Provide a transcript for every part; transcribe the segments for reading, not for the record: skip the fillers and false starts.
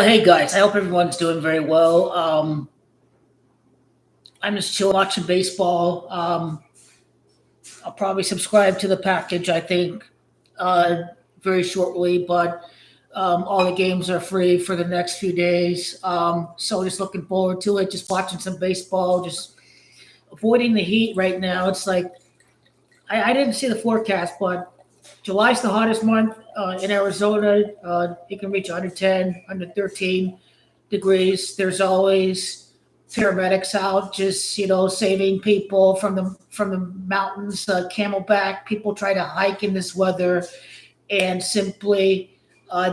Hey guys, I hope everyone's doing very well. I'm just chill watching baseball. I'll probably subscribe to the package, I think, uh, very shortly, but all the games are free for the next few days. So just looking forward to it, just watching some baseball, just avoiding the heat right now. It's like, I didn't see the forecast, but July's the hottest month in Arizona. It can reach 110, 113 degrees. There's always paramedics out, just saving people from the mountains, Camelback. People try to hike in this weather, and simply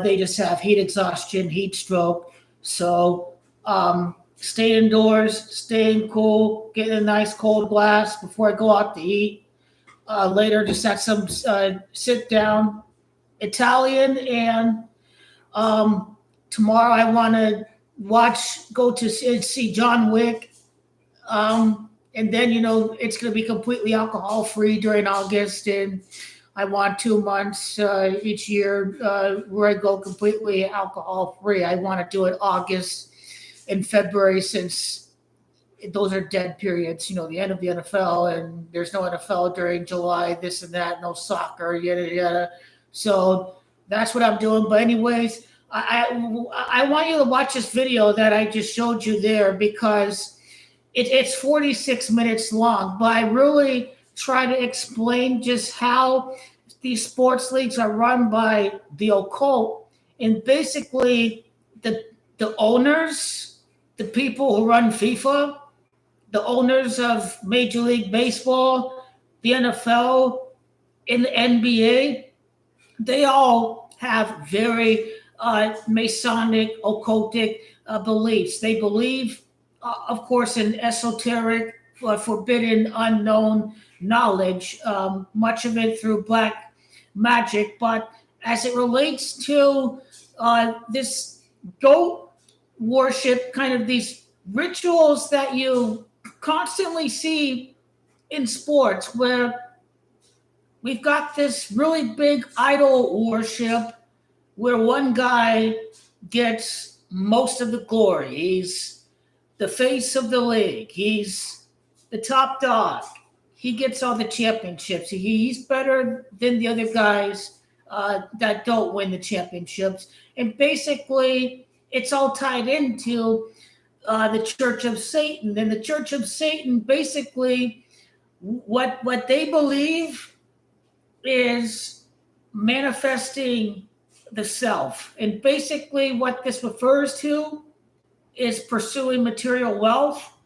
they just have heat exhaustion, heat stroke. So stay indoors, staying cool, getting a nice cold glass before I go out to eat. Later, just had some sit down Italian, and tomorrow I want to go to see John Wick. And then, it's going to be completely alcohol free during August. And I want 2 months each year where I go completely alcohol free. I want to do it August and February, since those are dead periods, the end of the NFL, and there's no NFL during July, this and that, no soccer, yada, yada. So that's what I'm doing. But anyways, I want you to watch this video that I just showed you there, because it's 46 minutes long, but I really try to explain just how these sports leagues are run by the occult, and basically the owners, the people who run FIFA, the owners of Major League Baseball, the NFL, and the NBA, they all have very Masonic, occultic beliefs. They believe, of course, in esoteric, forbidden, unknown knowledge, much of it through black magic. But as it relates to this goat worship, kind of these rituals that you constantly see in sports, where we've got this really big idol worship where one guy gets most of the glory. He's the face of the league. He's the top dog. He gets all the championships. He's better than the other guys that don't win the championships. And basically, it's all tied into the Church of Satan. And the Church of Satan, basically, what they believe is manifesting the self. And basically what this refers to is pursuing material wealth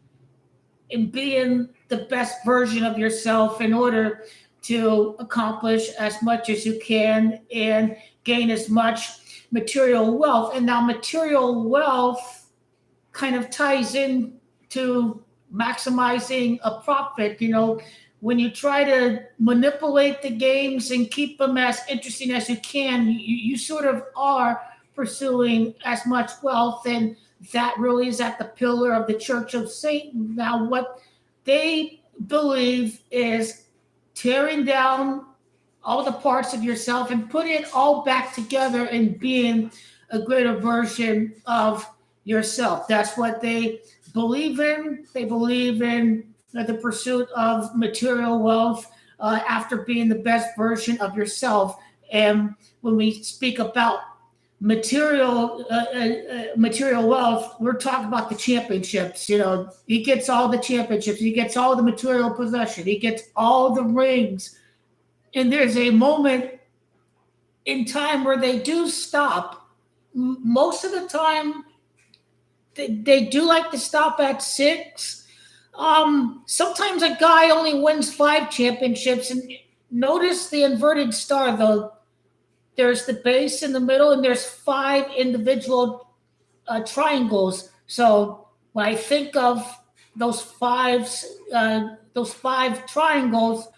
and being the best version of yourself in order to accomplish as much as you can and gain as much material wealth. And now material wealth kind of ties in to maximizing a profit. When you try to manipulate the games and keep them as interesting as you can, you sort of are pursuing as much wealth, and that really is at the pillar of the Church of Satan. Now, what they believe is tearing down all the parts of yourself and putting it all back together and being a greater version of yourself. That's what they believe in. They believe in the pursuit of material wealth after being the best version of yourself. And when we speak about material wealth, we're talking about the championships. He gets all the championships. He gets all the material possession. He gets all the rings. And there's a moment in time where they do stop. Most of the time, they do like to stop at 6. Sometimes a guy only wins 5 championships. And notice the inverted star, though. There's the base in the middle, and there's 5 individual triangles. So when I think of those five triangles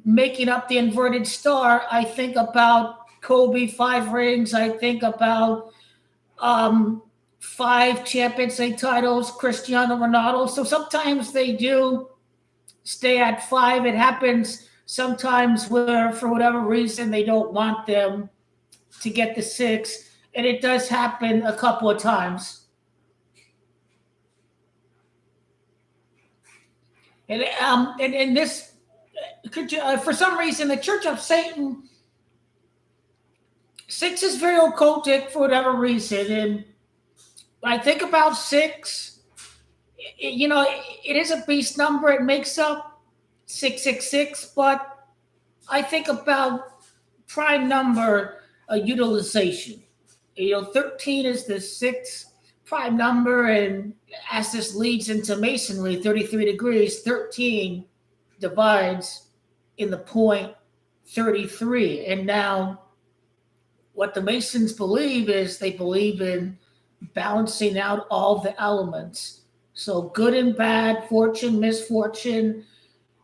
making up the inverted star, I think about Kobe, 5 rings. I think about 5 Champions League titles, Cristiano Ronaldo. So sometimes they do stay at 5. It happens sometimes where, for whatever reason, they don't want them to get the 6. and it does happen a couple of times. And this, for some reason, the Church of Satan, 6 is very occultic for whatever reason. And when I think about 6, it is a beast number. It makes up 666, but I think about prime number utilization. 13 is the 6th prime number, and as this leads into Masonry, 33 degrees, 13 divides in the point 33. And now what the Masons believe is they believe in balancing out all the elements. So good and bad, fortune, misfortune.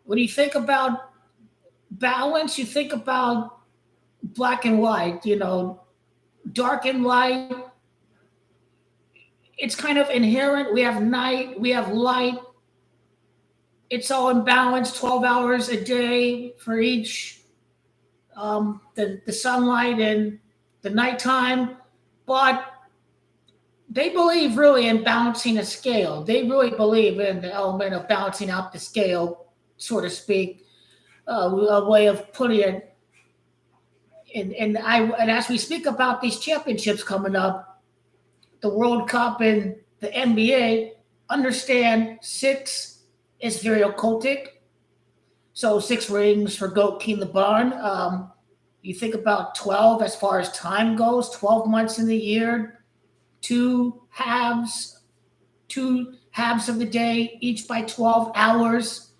When you think about balance, you think about black and white, dark and light. It's kind of inherent. We have night, we have light. It's all in balance, 12 hours a day for each, the sunlight and the nighttime. But they believe really in balancing a scale. They really believe in the element of balancing out the scale, so to speak, a way of putting it. And as we speak about these championships coming up, the World Cup and the NBA, understand 6 is very occultic. So 6 rings for GOAT King LeBron. You think about 12 as far as time goes, 12 months in the year, two halves of the day, each by 12 hours.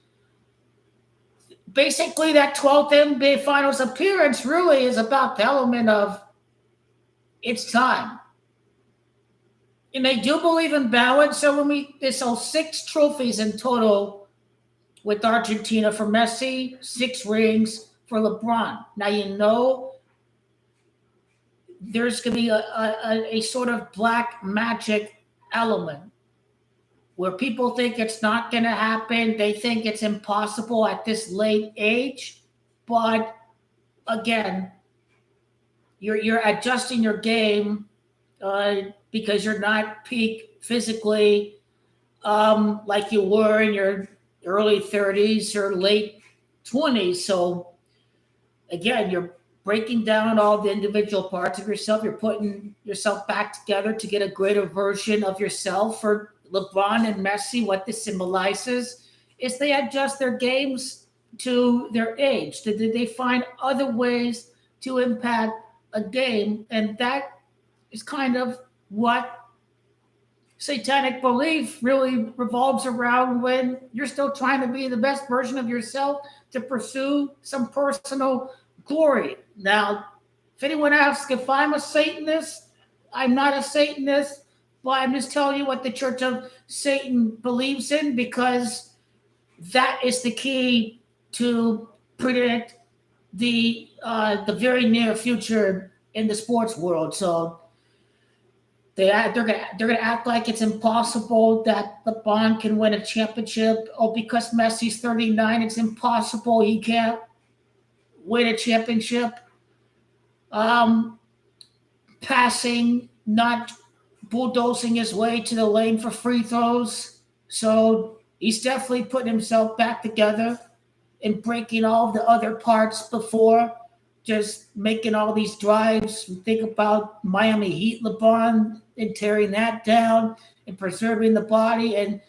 Basically, that 12th NBA Finals appearance really is about the element of it's time. And they do believe in balance. So they sell 6 trophies in total with Argentina for Messi, 6 rings for LeBron. Now there's going to be a sort of black magic element where people think it's not going to happen. They think it's impossible at this late age. But again, you're adjusting your game because you're not peak physically like you were in your early 30s or late 20s. So again, you're breaking down all the individual parts of yourself. You're putting yourself back together to get a greater version of yourself. For LeBron and Messi, what this symbolizes is they adjust their games to their age. They find other ways to impact a game, and that is kind of what satanic belief really revolves around when you're still trying to be the best version of yourself to pursue some personal glory. Now, if anyone asks if I'm a Satanist, I'm not a Satanist, but I'm just telling you what the Church of Satan believes in, because that is the key to predict the very near future in the sports world. So they're gonna act like it's impossible that LeBron can win a championship. Oh, because Messi's 39, it's impossible he can't win a championship. Passing, not bulldozing his way to the lane for free throws. So he's definitely putting himself back together and breaking all the other parts before just making all these drives. Think about Miami Heat LeBron and tearing that down and preserving the body and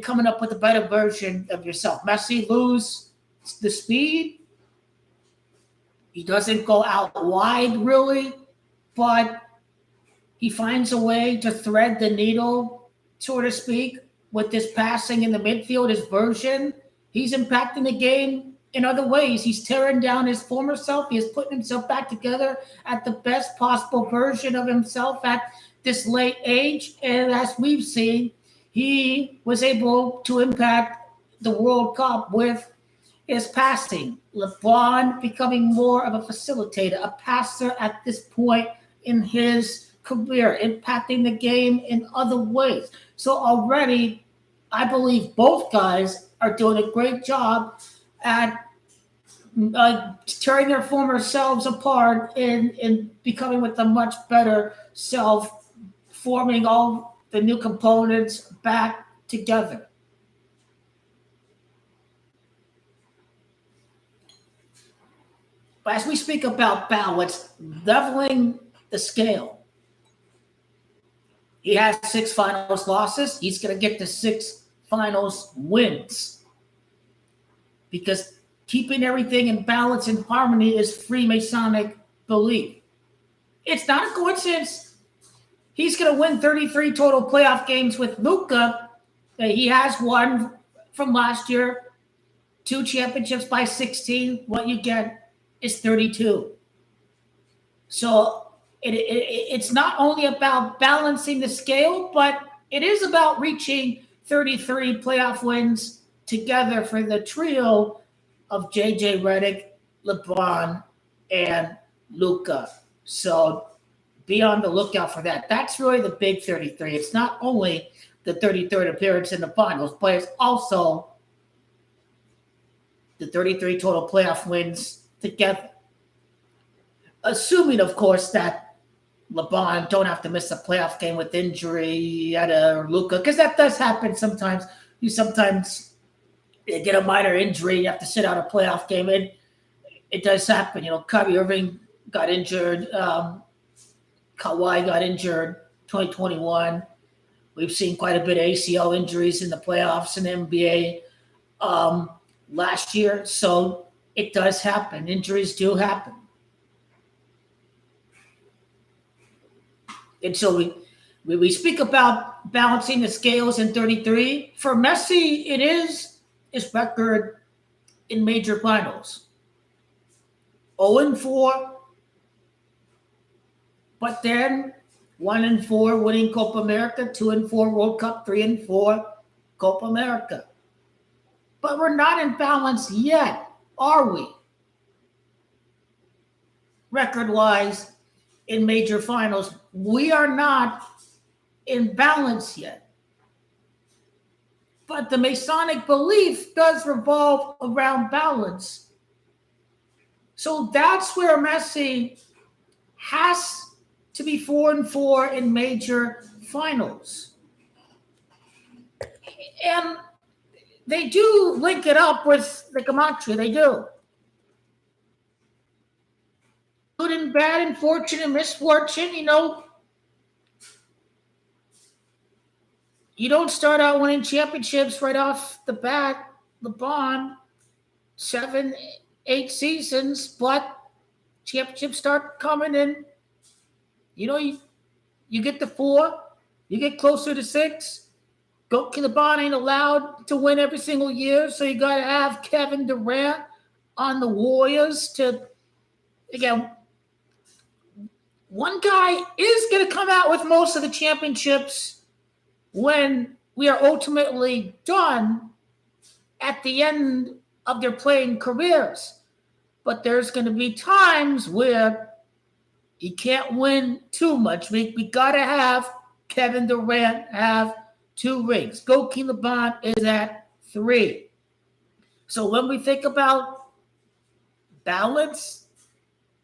coming up with a better version of yourself. Messi lose the speed. He doesn't go out wide really, but he finds a way to thread the needle, so to speak, with this passing in the midfield, his version. He's impacting the game in other ways. He's tearing down his former self. He is putting himself back together at the best possible version of himself at this late age. And as we've seen, he was able to impact the World Cup with his passing. LeBron becoming more of a facilitator, a passer at this point in his career, impacting the game in other ways. So already, I believe both guys are doing a great job at tearing their former selves apart and becoming with a much better self, forming all the new components back together. But as we speak about balance, leveling the scale, he has 6 finals losses. He's going to get to 6 finals wins because keeping everything in balance and harmony is Freemasonic belief. It's not a coincidence. He's going to win 33 total playoff games with Luka. He has one from last year, 2 championships by 16. What you get is 32. So it's not only about balancing the scale, but it is about reaching 33 playoff wins together for the trio of JJ Redick, LeBron, and Luka. So be on the lookout for that. That's really the big 33. It's not only the 33rd appearance in the finals, but it's also the 33 total playoff wins together. Assuming, of course, that LeBron don't have to miss a playoff game with injury or Luka, because that does happen sometimes. You sometimes get a minor injury, you have to sit out a playoff game. It does happen. Kyrie Irving got injured. Kawhi got injured 2021. We've seen quite a bit of ACL injuries in the playoffs in the NBA last year. So it does happen. Injuries do happen. And so we speak about balancing the scales in 33. For Messi, it is his record in major finals. 0-4, but then 1-4 winning Copa America, 2-4 World Cup, 3-4 Copa America. But we're not in balance yet, are we? Record-wise, in major finals, we are not in balance yet. But the Masonic belief does revolve around balance. So that's where Messi has to be 4-4 in major finals. And they do link it up with the gematria, they do. Good and bad and fortune and misfortune, you don't start out winning championships right off the bat. LeBron, 7, 8 seasons, but championships start coming in. You get to 4, you get closer to 6. LeBron ain't allowed to win every single year, so you got to have Kevin Durant on the Warriors to, again, one guy is going to come out with most of the championships when we are ultimately done at the end of their playing careers. But there's going to be times where you can't win too much. We got to have Kevin Durant have 2 rings. Goki LeBron is at 3. So when we think about balance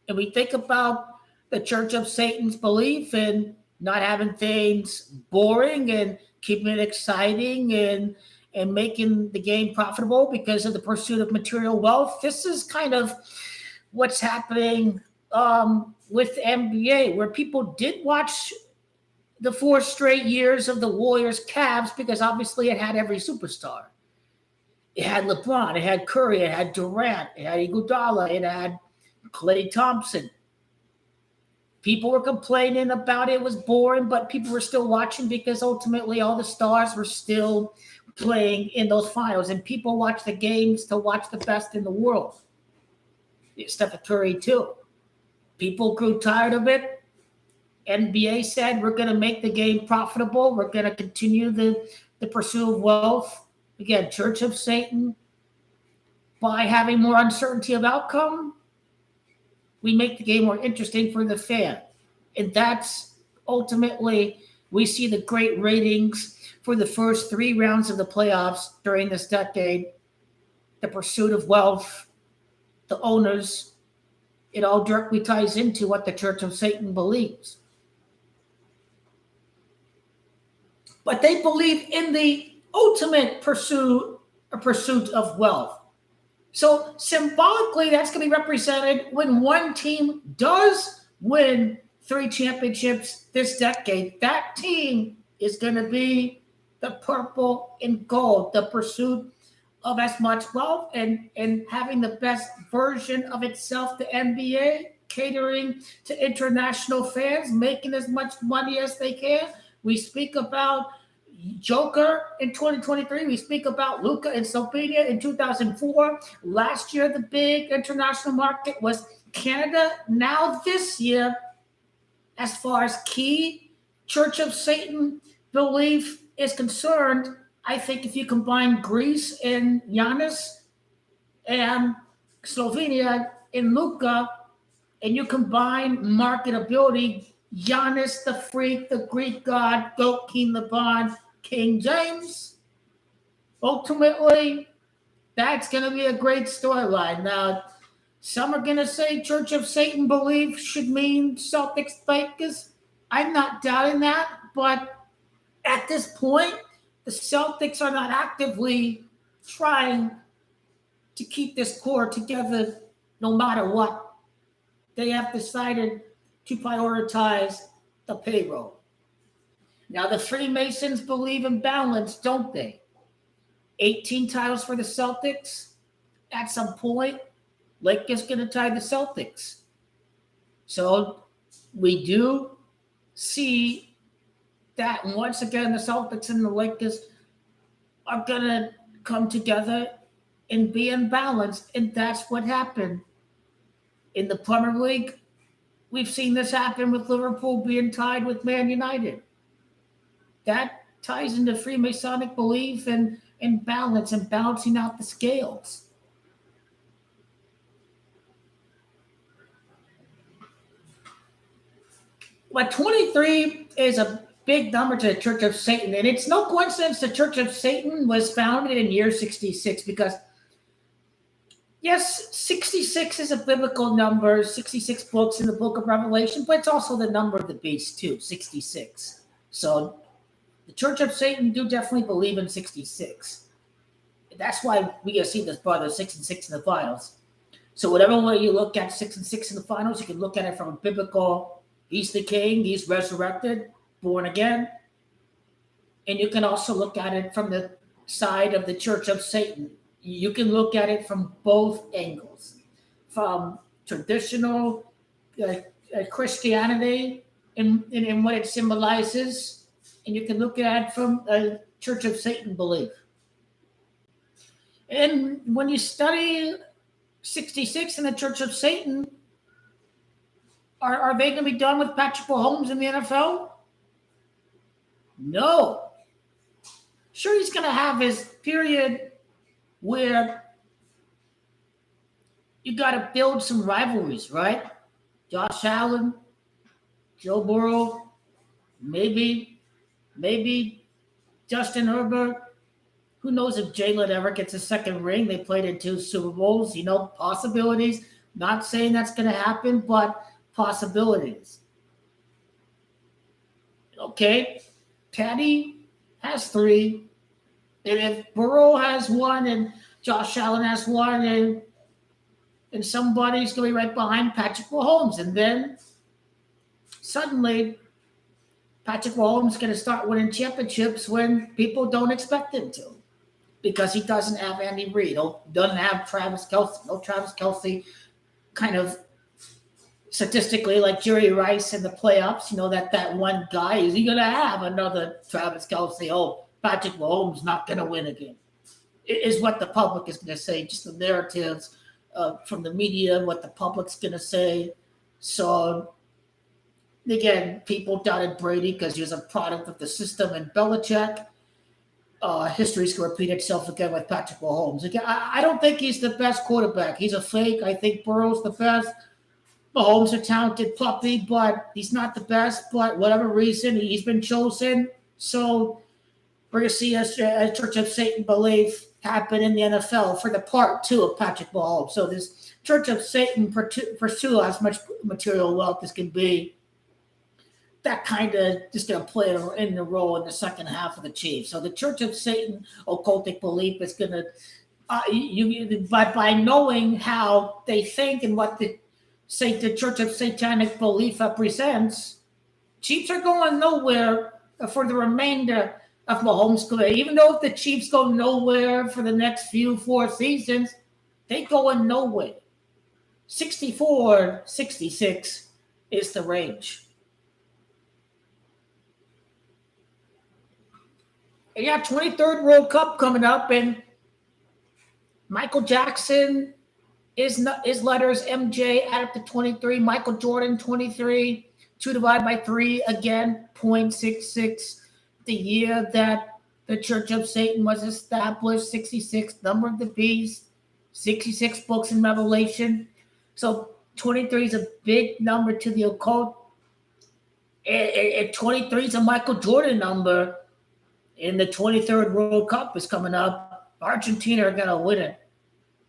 and we think about the Church of Satan's belief in not having things boring and keeping it exciting and making the game profitable because of the pursuit of material wealth, this is kind of what's happening with the NBA, where people did watch the 4 straight years of the Warriors Cavs because obviously it had every superstar. It had LeBron, it had Curry, it had Durant, it had Iguodala, it had Klay Thompson. People were complaining about it was boring, but people were still watching because ultimately all the stars were still playing in those finals. And people watch the games to watch the best in the world. Stephen Curry, too. People grew tired of it. NBA said, we're going to make the game profitable. We're going to continue the pursuit of wealth. Again, Church of Satan. By having more uncertainty of outcome, we make the game more interesting for the fan. And that's ultimately, we see the great ratings for the first 3 rounds of the playoffs during this decade. The pursuit of wealth, the owners, it all directly ties into what the Church of Satan believes. But they believe in the ultimate pursuit of wealth. So symbolically, that's going to be represented when one team does win 3 championships this decade. That team is going to be the purple and gold, the pursuit of as much wealth and having the best version of itself, the NBA, catering to international fans, making as much money as they can. We speak about Joker in 2023. We speak about Luka and Slovenia in 2004. Last year, the big international market was Canada. Now this year, as far as key Church of Satan belief is concerned, I think if you combine Greece and Giannis and Slovenia and Luka, and you combine marketability, Giannis, the freak, the Greek god, GOAT, King LeBron, King James, ultimately, that's going to be a great storyline. Now, some are going to say Church of Satan belief should mean Celtics Lakers. I'm not doubting that, but at this point, the Celtics are not actively trying to keep this core together no matter what. They have decided to prioritize the payroll. Now, the Freemasons believe in balance, don't they? 18 titles for the Celtics. At some point, Lakers going to tie the Celtics. So we do see that once again, the Celtics and the Lakers are going to come together and be in balance. And that's what happened in the Premier League. We've seen this happen with Liverpool being tied with Man United. That ties into Freemasonic belief and balance and balancing out the scales. But 23 is a big number to the Church of Satan. And it's no coincidence the Church of Satan was founded in year 66 because, yes, 66 is a biblical number, 66 books in the book of Revelation, but it's also the number of the beast too, 66. So the Church of Satan do definitely believe in 66. That's why we see this brother 6 and 6 in the finals. So whatever way you look at 6 and 6 in the finals, you can look at it from a biblical, he's the king, he's resurrected, born again. And you can also look at it from the side of the Church of Satan. You can look at it from both angles, from traditional Christianity and what it symbolizes, and you can look at it from a Church of Satan belief. And when you study 66 in the Church of Satan, are they going to be done with Patrick Mahomes in the NFL? No. Sure, he's going to have his period where you got to build some rivalries, right? Josh Allen, Joe Burrow, maybe Justin Herbert. Who knows if Jalen ever gets a second ring? They played in 2 Super Bowls, possibilities. Not saying that's going to happen, but possibilities. Okay, Patty has 3. And if Burrow has 1 and Josh Allen has 1 and somebody's going to be right behind Patrick Mahomes. And then suddenly Patrick Mahomes is going to start winning championships when people don't expect him to. Because he doesn't have Andy Reid, doesn't have Travis Kelce. No Travis Kelce kind of statistically like Jerry Rice in the playoffs, that one guy. Is he going to have another Travis Kelce? Patrick Mahomes not going to win again. Is what the public is going to say, just the narratives from the media, what the public's going to say. So, again, people doubted Brady because he was a product of the system and Belichick. History's going to repeat itself again with Patrick Mahomes. Again, I don't think he's the best quarterback. He's a fake. I think Burrow's the best. Mahomes a talented puppy, but he's not the best. But whatever reason, he's been chosen. So we're going to see a Church of Satan belief happen in the NFL for the part 2 of Patrick Mahomes. So this Church of Satan pursue as much material wealth as can be. That kind of just going to play in the role in the second half of the Chiefs. So the Church of Satan occultic belief is going to, by knowing how they think and what the Church of Satanic belief represents, Chiefs are going nowhere for the remainder of Mahomes' career. Even though if the Chiefs go nowhere for the next 4 seasons, they going nowhere. 64, 66 is the range. And yeah, 23rd World Cup coming up, and Michael Jackson, his letters MJ add up to 23. Michael Jordan 23. 2 divided by 3 again 0.66. The year that the Church of Satan was established, 66. Number of the beast, 66 books in Revelation. So 23 is a big number to the occult. And 23 is a Michael Jordan number. And the 23rd World Cup is coming up. Argentina are going to win it.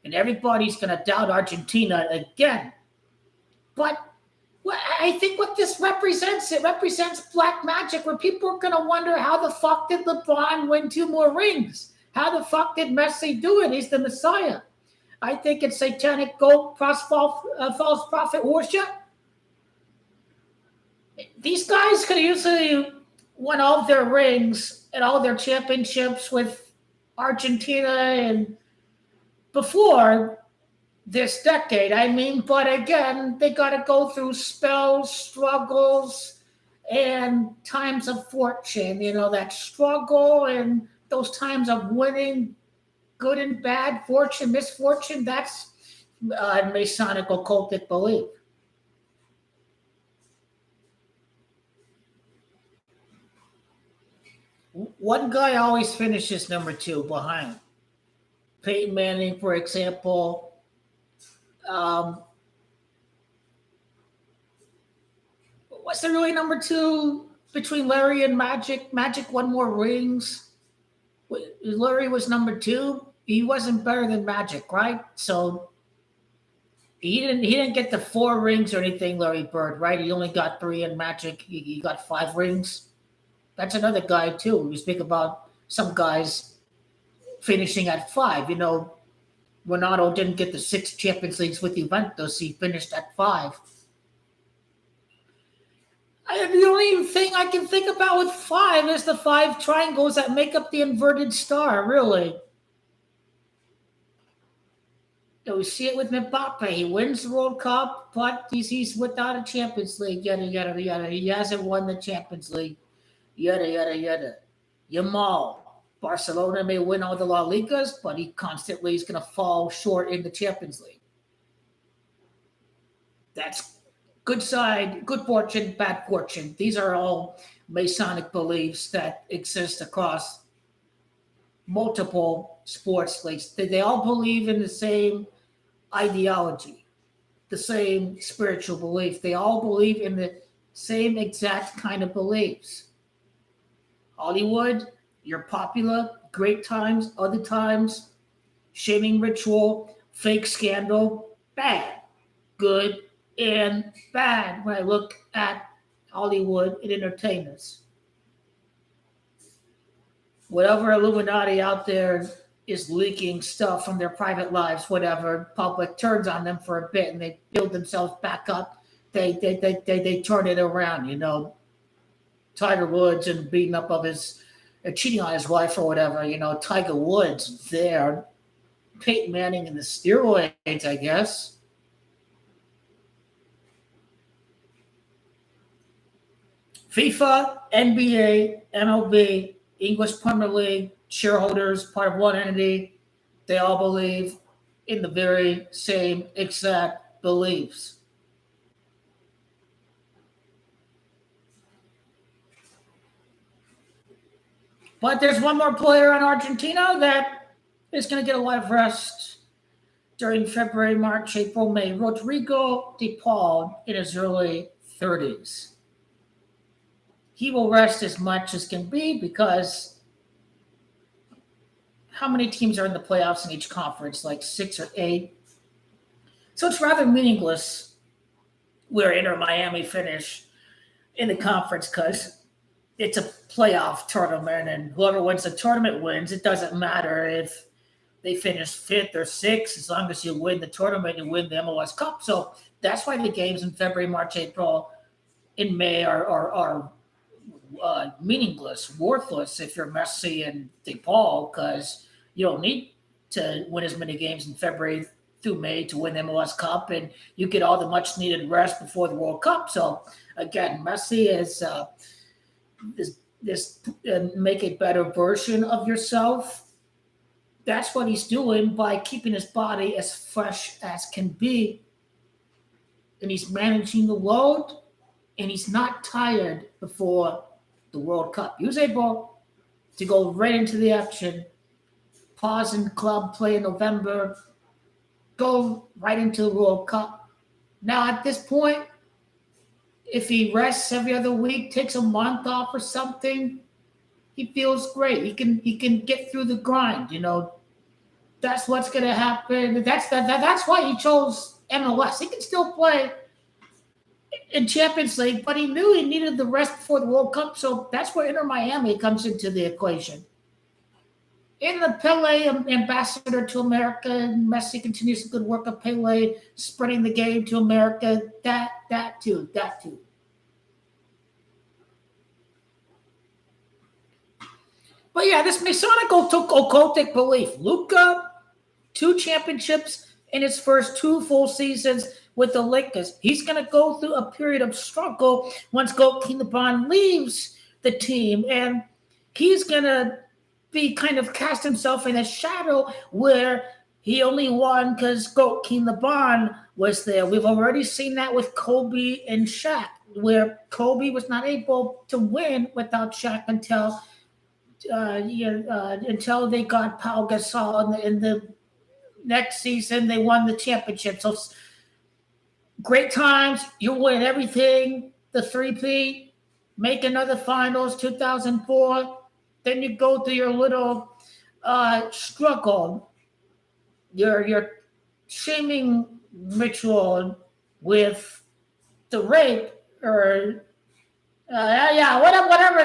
And everybody's going to doubt Argentina again. But I think what this represents, it represents black magic, where people are going to wonder, how the fuck did LeBron win 2 more rings? How the fuck did Messi do it? He's the Messiah. I think it's satanic gold, false prophet worship. These guys could easily won all of their rings and all their championships with Argentina and before this decade. I mean, but again, they got to go through spells, struggles, and times of fortune. You know, that struggle and those times of winning, good and bad, fortune, misfortune, that's Masonic occultic belief. One guy always finishes number 2 behind. Peyton Manning, for example. What's the really number 2 between Larry and Magic? Magic won more rings. Larry was number 2. He wasn't better than Magic, right? So he didn't get the 4 rings or anything, Larry Bird, right? He only got 3, and Magic he got 5 rings. That's another guy too. We speak about some guys finishing at 5. You know, Ronaldo didn't get the 6 Champions Leagues with Juventus. He finished at 5. The only thing I can think about with 5 is the 5 triangles that make up the inverted star, really. We see it with Mbappe. He wins the World Cup, but he's without a Champions League, yada, yada, yada. He hasn't won the Champions League, yada, yada, yada. Yamal. Barcelona may win all the La Ligas, but he constantly is going to fall short in the Champions League. That's good side, good fortune, bad fortune. These are all Masonic beliefs that exist across multiple sports leagues. They all believe in the same ideology, the same spiritual belief. They all believe in the same exact kind of beliefs. Hollywood, you're popular, great times, other times, shaming ritual, fake scandal, bad, good, and bad when I look at Hollywood and entertainers. Whatever Illuminati out there is leaking stuff from their private lives, whatever, public turns on them for a bit and they build themselves back up. They turn it around, you know. Tiger Woods and beating up of his, cheating on his wife or whatever, you know, Tiger Woods there. Peyton Manning and the steroids, I guess. FIFA, NBA, MLB, English Premier League, shareholders, part of one entity, they all believe in the very same exact beliefs. But there's one more player on Argentina that is going to get a lot of rest during February, March, April, May. Rodrigo de Paul in his early 30s. He will rest as much as can be because how many teams are in the playoffs in each conference? Like 6 or 8. So it's rather meaningless where Inter Miami finish in the conference because it's a playoff tournament, and whoever wins the tournament wins. It doesn't matter if they finish 5th or 6th, as long as you win the tournament, you win the MLS Cup. So that's why the games in February, March, April, in May are meaningless, worthless if you're Messi and DePaul, because you don't need to win as many games in February through May to win the MLS Cup, and you get all the much needed rest before the World Cup. So again, Messi is this make a better version of yourself. That's what he's doing by keeping his body as fresh as can be, and he's managing the load, and he's not tired before the World Cup. He was able to go right into the action, pause in club play in November, go right into the World Cup. Now, at this point, if he rests every other week, takes a month off or something, he feels great. He can get through the grind. That's what's going to happen. That's why he chose MLS. He can still play in Champions League, but he knew he needed the rest before the World Cup, so that's where Inter Miami comes into the equation. In the Pele ambassador to America, Messi continues the good work of Pele, spreading the game to America. That too. But yeah, this Masonic occultic belief. Luka, 2 championships in his first 2 full seasons with the Lakers. He's going to go through a period of struggle once Goat King LeBron leaves the team, and he's going to be kind of cast himself in a shadow where he only won because Goat King LeBron was there. We've already seen that with Kobe and Shaq, where Kobe was not able to win without Shaq until they got Pau Gasol in the next season. They won the championship. So great times. You win everything. The 3-peat, make another finals, 2004. Then you go through your little struggle, your shaming ritual with the rape, or whatever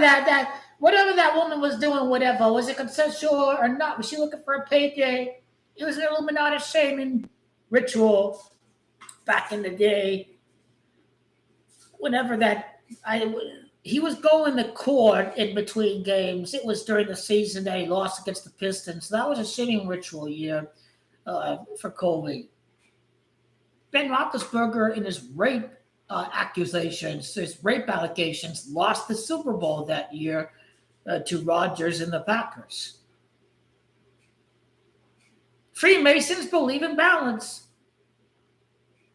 that woman was doing. Whatever, was it consensual or not? Was she looking for a payday? It was an Illuminati shaming ritual back in the day. Whenever he was going to court in between games. It was during the season that he lost against the Pistons. So that was a shaming ritual year for Kobe. Ben Roethlisberger, in his rape allegations, lost the Super Bowl that year to Rodgers and the Packers. Freemasons believe in balance.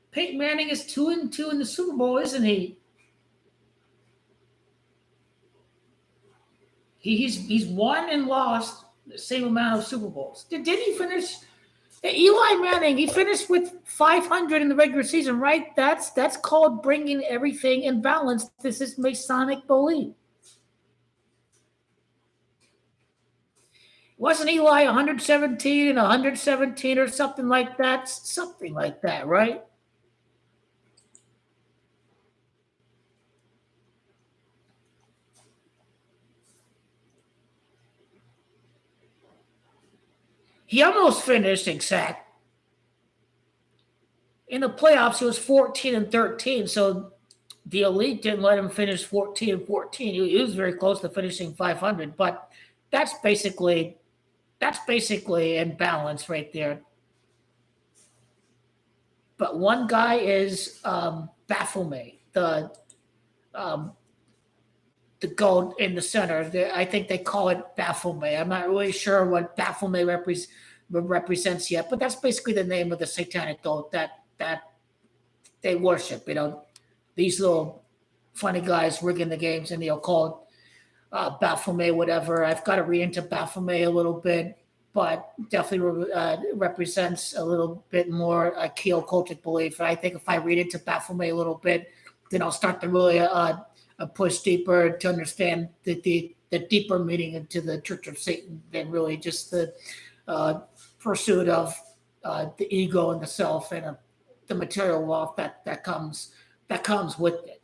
Peyton Manning is 2-2 in the Super Bowl, isn't he? He's won and lost the same amount of Super Bowls. Did he finish? Eli Manning, he finished with 500 in the regular season, right? That's called bringing everything in balance. This is Masonic belief. Wasn't Eli 117 and 117 or something like that? Something like that, right? He almost finished exact. In the playoffs, he was 14-13, so the elite didn't let him finish 14-14. He was very close to finishing 500, but that's basically in balance right there. But one guy is Baphomet, the goat in the center. I think they call it Baphomet. I'm not really sure what Baphomet represents yet, but that's basically the name of the satanic goat that they worship. These little funny guys rigging the games in the occult, Baphomet, whatever. I've got to read into Baphomet a little bit, but definitely represents a little bit more a key occultic belief. And I think if I read into Baphomet a little bit, then I'll start to really push deeper to understand the the deeper meaning into the Church of Satan than really just the pursuit of the ego and the self and the material wealth that comes with it.